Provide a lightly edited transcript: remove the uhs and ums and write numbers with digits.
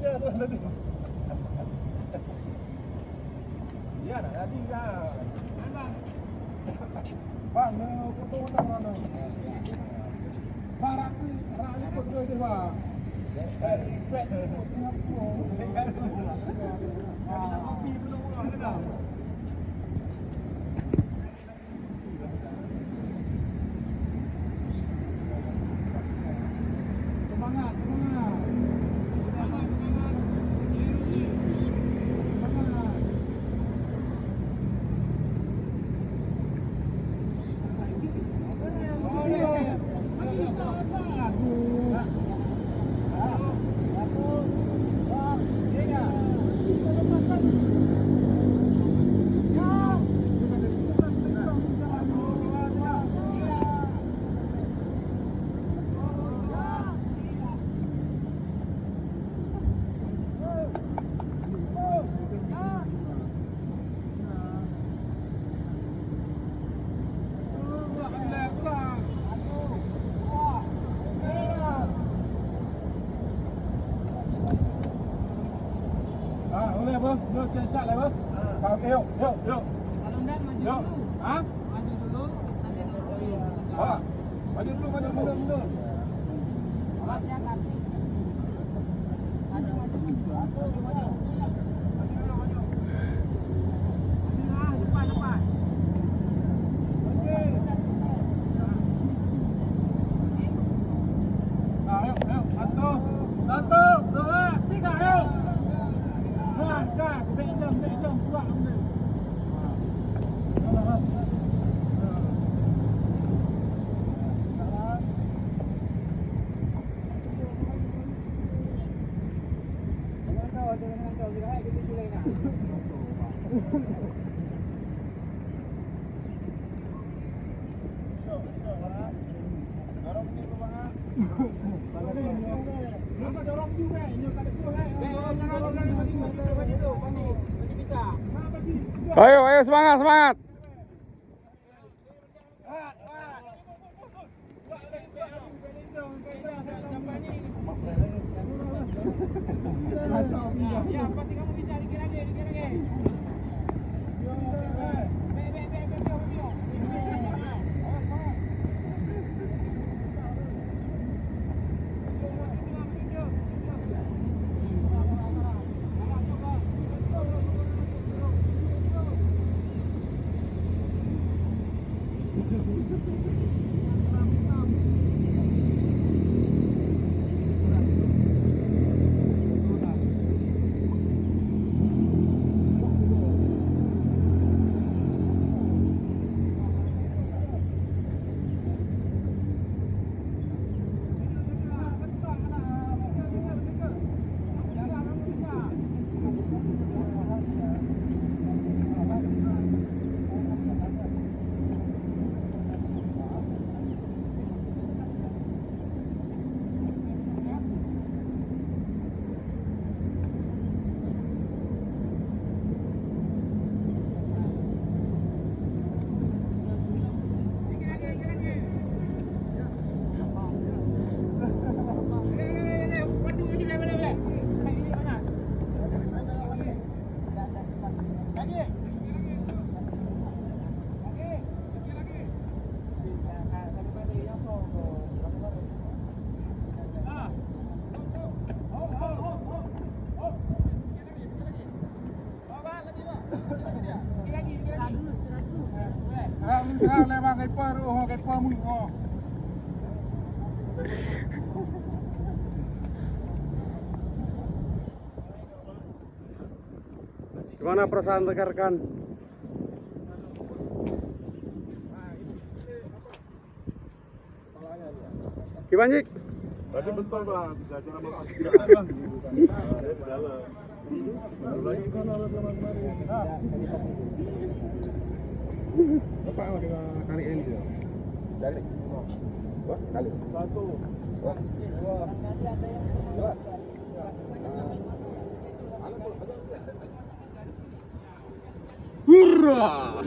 Iya, tadi kan. Bang, foto mana? Barak foto itu, Bang. Semangat, semangat. Boleh bang, yuk siap-siap lah bang. Yuk, yuk, yuk. Kalau enggak maju Yuk. dulu. Hah? Maju dulu, nanti dulu. Ah, maju dulu, maju mundur, mundur. Alatnya kaki. Maju, maju. Maju, maju. Maju dulu, maju. Depan, depan. Yuk, yuk. Satu, dua, tiga, yuk. Gas, pejam, kuat ambil. Dorong juga, ini kada boleh. Ayo, ayo semangat, semangat. Ya, pasti kamu bisa dikit lagi. Lewat ke mulu. Gimana perasaan rekan-rekan? Gimana, Jik? Berarti betul bang, sudah cara masuk tidak bang. Ada di dalam. Lagi kan ada zaman kemarin. Apa lagi kali ini ya? Dari. Wah, kali. Satu. Wah, dua. Dua. Hurrah!